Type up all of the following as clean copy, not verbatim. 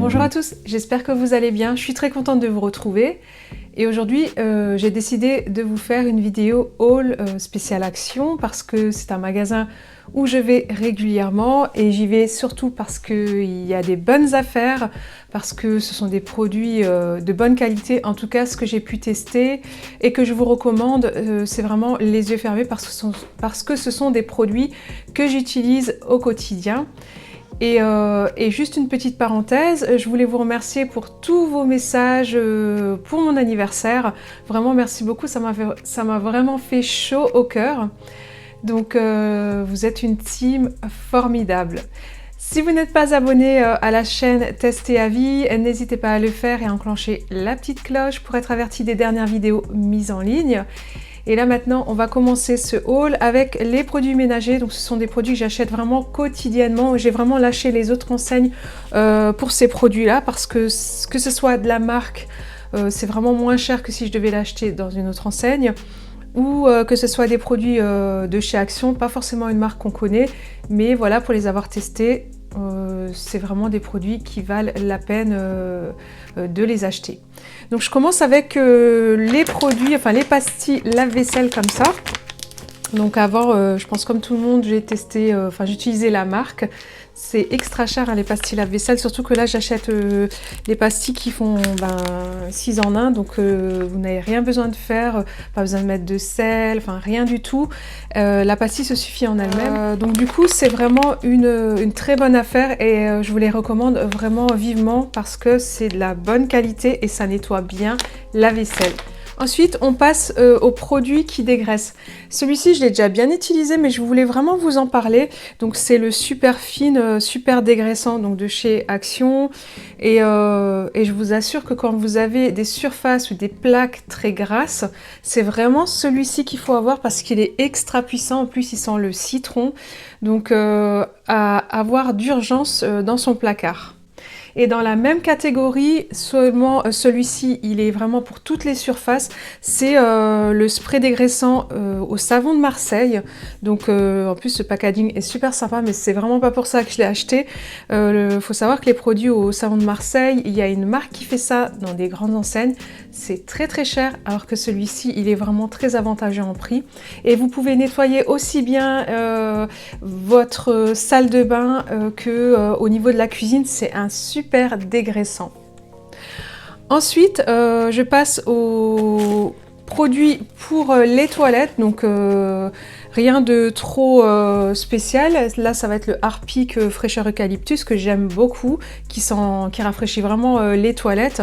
Bonjour à tous, j'espère que vous allez bien. Je suis très contente de vous retrouver. Et aujourd'hui, j'ai décidé de vous faire une vidéo haul spéciale Action parce que c'est un magasin où je vais régulièrement et j'y vais surtout parce qu'il y a des bonnes affaires, parce que ce sont des produits de bonne qualité, en tout cas ce que j'ai pu tester et que je vous recommande, c'est vraiment les yeux fermés parce que ce sont des produits que j'utilise au quotidien. Et juste une petite parenthèse, je voulais vous remercier pour tous vos messages pour mon anniversaire. Vraiment, merci beaucoup, ça m'a vraiment fait chaud au cœur. Donc, vous êtes une team formidable. Si vous n'êtes pas abonné à la chaîne Tester à vie, n'hésitez pas à le faire et à enclencher la petite cloche pour être averti des dernières vidéos mises en ligne. Et là maintenant, on va commencer ce haul avec les produits ménagers. Donc ce sont des produits que j'achète vraiment quotidiennement. J'ai vraiment lâché les autres enseignes pour ces produits-là parce que ce soit de la marque, c'est vraiment moins cher que si je devais l'acheter dans une autre enseigne. Ou que ce soit des produits de chez Action, pas forcément une marque qu'on connaît, mais voilà, pour les avoir testés, c'est vraiment des produits qui valent la peine de les acheter. Donc je commence avec les produits, enfin les pastilles lave-vaisselle comme ça. Donc avant, je pense comme tout le monde, j'ai testé, j'utilisais la marque. C'est extra cher hein, les pastilles lave-vaisselle, surtout que là j'achète les pastilles qui font 6 en 1, donc vous n'avez rien besoin de faire, pas besoin de mettre de sel, enfin rien du tout. La pastille se suffit en elle-même. Donc du coup c'est vraiment une très bonne affaire et je vous les recommande vraiment vivement parce que c'est de la bonne qualité et ça nettoie bien la vaisselle. Ensuite, on passe aux produits qui dégraissent. Celui-ci, je l'ai déjà bien utilisé, mais je voulais vraiment vous en parler. Donc, c'est le Super Fine, super dégraissant donc de chez Action. Et je vous assure que quand vous avez des surfaces ou des plaques très grasses, c'est vraiment celui-ci qu'il faut avoir parce qu'il est extra puissant. En plus, il sent le citron. Donc, à avoir d'urgence dans son placard. Et dans la même catégorie, seulement celui-ci, il est vraiment pour toutes les surfaces. C'est le spray dégraissant au savon de Marseille. Donc en plus, ce packaging est super sympa, mais c'est vraiment pas pour ça que je l'ai acheté. Faut savoir que les produits au savon de Marseille, il y a une marque qui fait ça dans des grandes enseignes. C'est très très cher, alors que celui-ci, il est vraiment très avantageux en prix. Et vous pouvez nettoyer aussi bien votre salle de bain que au niveau de la cuisine. C'est un super dégraissant. Ensuite, je passe aux produits pour les toilettes, donc rien de trop spécial. Là, ça va être le Harpic fraîcheur eucalyptus que j'aime beaucoup, qui rafraîchit vraiment les toilettes.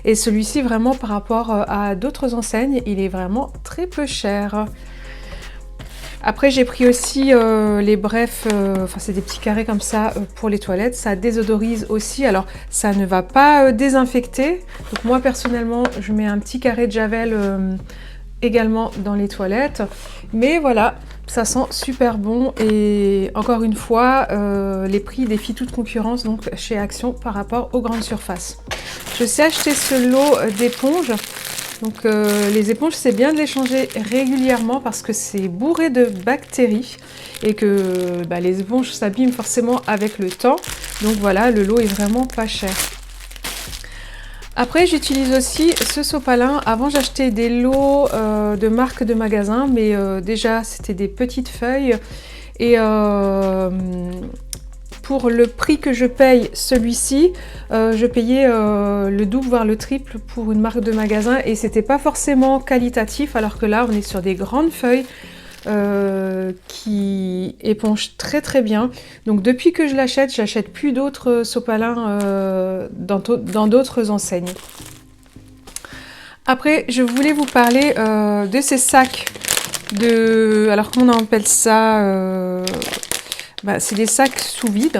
Et celui-ci, vraiment par rapport à d'autres enseignes, il est vraiment très peu cher. Après, j'ai pris aussi les brefs, c'est des petits carrés comme ça pour les toilettes. Ça désodorise aussi. Alors, ça ne va pas désinfecter. Donc, moi, personnellement, je mets un petit carré de Javel également dans les toilettes. Mais voilà, ça sent super bon. Et encore une fois, les prix défient toute concurrence donc chez Action par rapport aux grandes surfaces. Je sais acheter ce lot d'éponges. Donc les éponges, c'est bien de les changer régulièrement parce que c'est bourré de bactéries et que les éponges s'abîment forcément avec le temps. Donc voilà, le lot est vraiment pas cher. Après, j'utilise aussi ce sopalin. Avant, j'achetais des lots de marques de magasins, mais déjà, c'était des petites feuilles. Et pour le prix que je paye celui-ci, je payais le double voire le triple pour une marque de magasin et c'était pas forcément qualitatif, alors que là on est sur des grandes feuilles qui épongent très très bien. Donc depuis que je l'achète, j'achète plus d'autres sopalins dans d'autres enseignes. Après, je voulais vous parler de ces sacs alors comment on appelle ça c'est des sacs sous vide.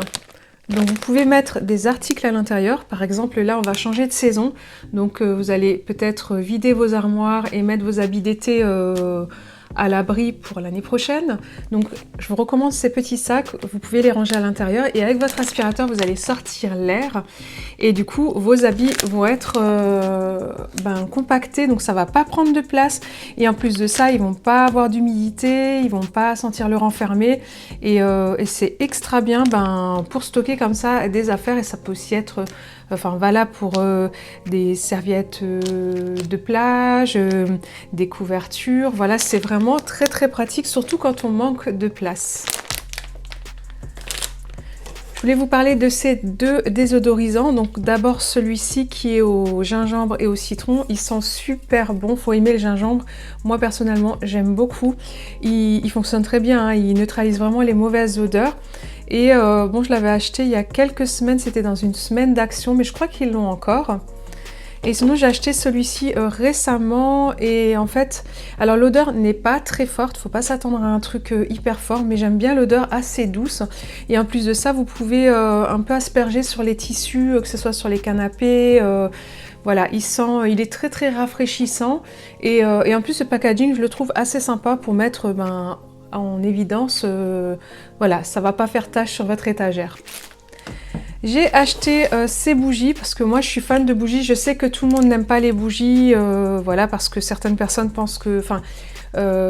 Donc vous pouvez mettre des articles à l'intérieur. Par exemple, là, on va changer de saison. Donc vous allez peut-être vider vos armoires et mettre vos habits d'été à l'abri pour l'année prochaine. Donc je vous recommande ces petits sacs, vous pouvez les ranger à l'intérieur et avec votre aspirateur vous allez sortir l'air et du coup vos habits vont être compactés, donc ça va pas prendre de place et en plus de ça ils vont pas avoir d'humidité, ils vont pas sentir le renfermer et c'est extra bien pour stocker comme ça des affaires et ça peut aussi être valable pour des serviettes de plage, des couvertures. Voilà, c'est vraiment très très pratique, surtout quand on manque de place. Je voulais vous parler de ces deux désodorisants. Donc d'abord celui-ci qui est au gingembre et au citron. Il sent super bon, faut aimer le gingembre. Moi personnellement j'aime beaucoup. Il fonctionne très bien, hein. Il neutralise vraiment les mauvaises odeurs. Et je l'avais acheté il y a quelques semaines, c'était dans une semaine d'action, mais je crois qu'ils l'ont encore. Et sinon j'ai acheté celui-ci récemment et en fait, alors l'odeur n'est pas très forte, faut pas s'attendre à un truc hyper fort, mais j'aime bien l'odeur assez douce. Et en plus de ça, vous pouvez un peu asperger sur les tissus, que ce soit sur les canapés. Voilà, il est très très rafraîchissant et en plus ce packaging, je le trouve assez sympa pour mettre en évidence, voilà, ça va pas faire tache sur votre étagère. J'ai acheté ces bougies parce que moi je suis fan de bougies. Je sais que tout le monde n'aime pas les bougies, voilà, parce que certaines personnes pensent que,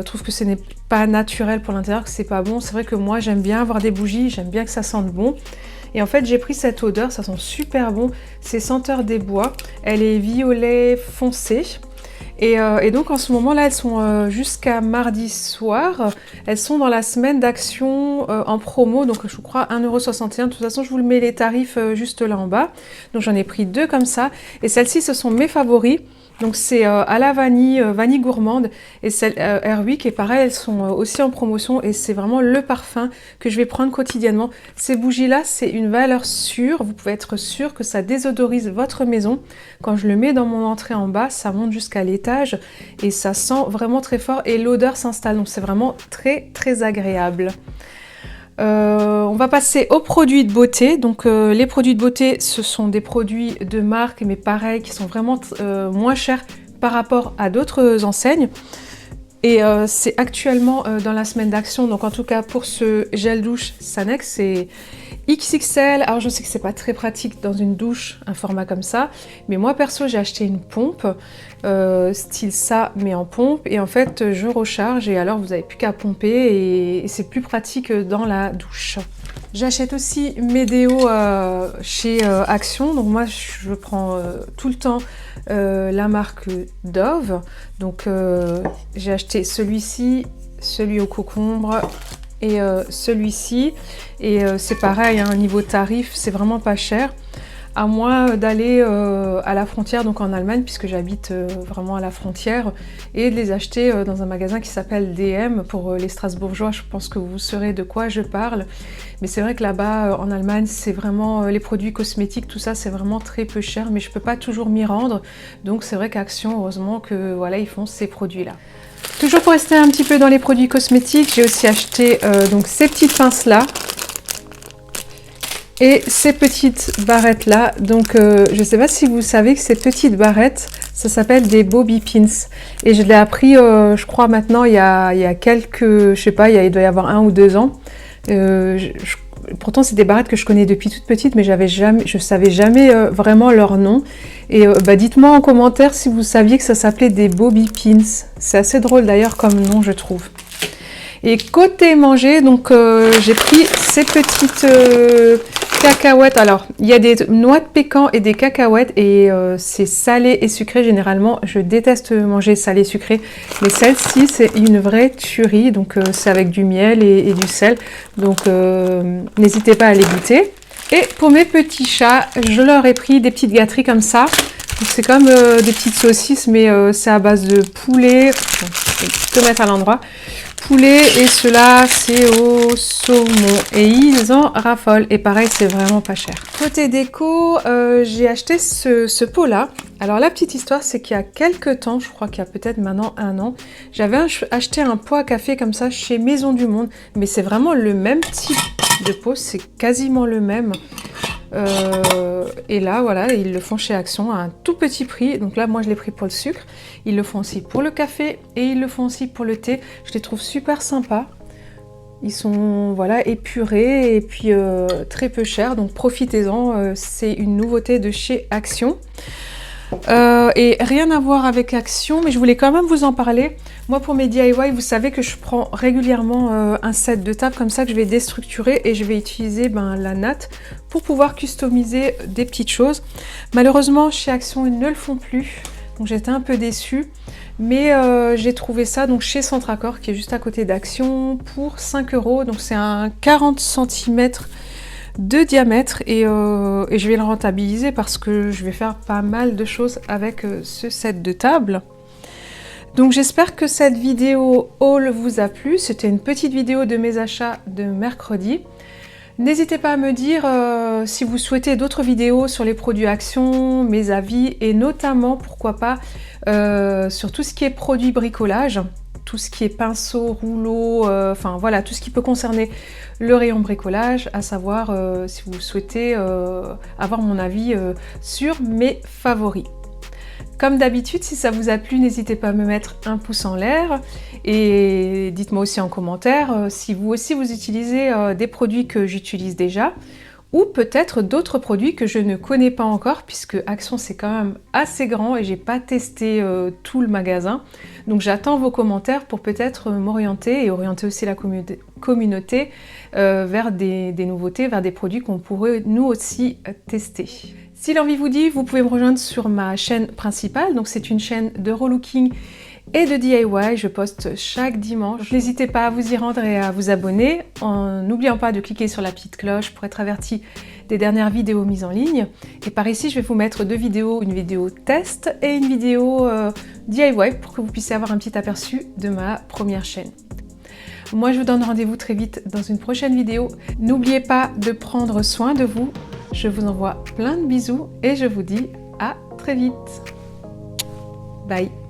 trouvent que ce n'est pas naturel pour l'intérieur, que c'est pas bon. C'est vrai que moi j'aime bien avoir des bougies, j'aime bien que ça sente bon. Et en fait j'ai pris cette odeur, ça sent super bon. C'est Senteur des Bois, elle est violet foncé. Et donc en ce moment là elles sont jusqu'à mardi soir, elles sont dans la semaine d'action en promo, donc je crois 1,61 €. De toute façon je vous le mets les tarifs juste là en bas. Donc j'en ai pris deux comme ça et celles-ci ce sont mes favoris. Donc c'est à la vanille, vanille gourmande et celle Airwick et pareil elles sont aussi en promotion et c'est vraiment le parfum que je vais prendre quotidiennement. Ces bougies là c'est une valeur sûre, vous pouvez être sûr que ça désodorise votre maison. Quand je le mets dans mon entrée en bas, ça monte jusqu'à l'étage et ça sent vraiment très fort et l'odeur s'installe, donc c'est vraiment très très agréable. On va passer aux produits de beauté. Donc les produits de beauté, ce sont des produits de marque, mais pareil, qui sont vraiment moins chers par rapport à d'autres enseignes. Et c'est actuellement dans la semaine d'action. Donc en tout cas pour ce gel douche Sanex, c'est XXL. Alors je sais que c'est pas très pratique dans une douche, un format comme ça. Mais moi perso, j'ai acheté une pompe, style ça, mais en pompe. Et en fait, je recharge et alors vous n'avez plus qu'à pomper et c'est plus pratique dans la douche. J'achète aussi mes déos chez Action. Donc moi, je prends tout le temps la marque Dove. Donc j'ai acheté celui-ci, celui au concombre et celui-ci. Et c'est pareil, hein, niveau tarif, c'est vraiment pas cher. À moins d'aller à la frontière, donc en Allemagne, puisque j'habite vraiment à la frontière, et de les acheter dans un magasin qui s'appelle DM. Pour les Strasbourgeois, je pense que vous saurez de quoi je parle. Mais c'est vrai que là-bas, en Allemagne, c'est vraiment les produits cosmétiques, tout ça, c'est vraiment très peu cher, mais je peux pas toujours m'y rendre. Donc c'est vrai qu'Action, heureusement que voilà, ils font ces produits-là. Toujours pour rester un petit peu dans les produits cosmétiques, j'ai aussi acheté donc ces petites pinces-là. Et ces petites barrettes là, donc je ne sais pas si vous savez que ces petites barrettes, ça s'appelle des Bobby Pins. Et je l'ai appris, je crois maintenant, il y a quelques, je sais pas, il doit y avoir 1 ou 2 ans. Pourtant c'est des barrettes que je connais depuis toute petite, mais je savais jamais vraiment leur nom. Et dites-moi en commentaire si vous saviez que ça s'appelait des Bobby Pins. C'est assez drôle d'ailleurs comme nom, je trouve. Et côté manger, donc j'ai pris ces petites cacahuètes. Alors, il y a des noix de pécan et des cacahuètes et c'est salé et sucré. Généralement, je déteste manger salé et sucré. Mais celle-ci, c'est une vraie tuerie. Donc, c'est avec du miel et du sel. Donc, n'hésitez pas à les goûter. Et pour mes petits chats, je leur ai pris des petites gâteries comme ça. C'est comme des petites saucisses, mais c'est à base de poulet. Je vais tout mettre à l'endroit. Poulet et cela c'est au saumon et ils en raffolent et pareil c'est vraiment pas cher. Côté déco, j'ai acheté ce pot là. Alors la petite histoire c'est qu'il y a quelques temps, je crois qu'il y a peut-être maintenant 1 an, j'avais acheté un pot à café comme ça chez Maison du Monde, mais c'est vraiment le même type de pot, c'est quasiment le même. Et là, voilà, ils le font chez Action à un tout petit prix. Donc là, moi, je l'ai pris pour le sucre. Ils le font aussi pour le café et ils le font aussi pour le thé. Je les trouve super sympas. Ils sont, voilà, épurés et puis très peu chers. Donc profitez-en, c'est une nouveauté de chez Action. Et rien à voir avec Action, mais je voulais quand même vous en parler. Moi, pour mes DIY, vous savez que je prends régulièrement un set de table comme ça que je vais déstructurer et je vais utiliser la natte pour pouvoir customiser des petites choses. Malheureusement, chez Action, ils ne le font plus, donc j'étais un peu déçue. Mais j'ai trouvé ça donc chez Centracor, qui est juste à côté d'Action, pour 5 €. Donc c'est un 40 cm de diamètre et je vais le rentabiliser parce que je vais faire pas mal de choses avec ce set de table. Donc j'espère que cette vidéo haul vous a plu. C'était une petite vidéo de mes achats de mercredi. N'hésitez pas à me dire si vous souhaitez d'autres vidéos sur les produits Action, mes avis et notamment, pourquoi pas, sur tout ce qui est produits bricolage, tout ce qui est pinceau, rouleau, enfin voilà, tout ce qui peut concerner le rayon bricolage, à savoir si vous souhaitez avoir mon avis sur mes favoris. Comme d'habitude, si ça vous a plu, n'hésitez pas à me mettre un pouce en l'air et dites-moi aussi en commentaire si vous aussi vous utilisez des produits que j'utilise déjà ou peut-être d'autres produits que je ne connais pas encore puisque Action c'est quand même assez grand et j'ai pas testé tout le magasin. Donc j'attends vos commentaires pour peut-être m'orienter et orienter aussi la communauté vers des nouveautés, vers des produits qu'on pourrait nous aussi tester. Si l'envie vous dit, vous pouvez me rejoindre sur ma chaîne principale, donc c'est une chaîne de relooking et de DIY, je poste chaque dimanche. N'hésitez pas à vous y rendre et à vous abonner, en n'oubliant pas de cliquer sur la petite cloche pour être averti des dernières vidéos mises en ligne. Et par ici, je vais vous mettre deux vidéos, une vidéo test et une vidéo DIY pour que vous puissiez avoir un petit aperçu de ma première chaîne. Moi, je vous donne rendez-vous très vite dans une prochaine vidéo. N'oubliez pas de prendre soin de vous. Je vous envoie plein de bisous et je vous dis à très vite. Bye.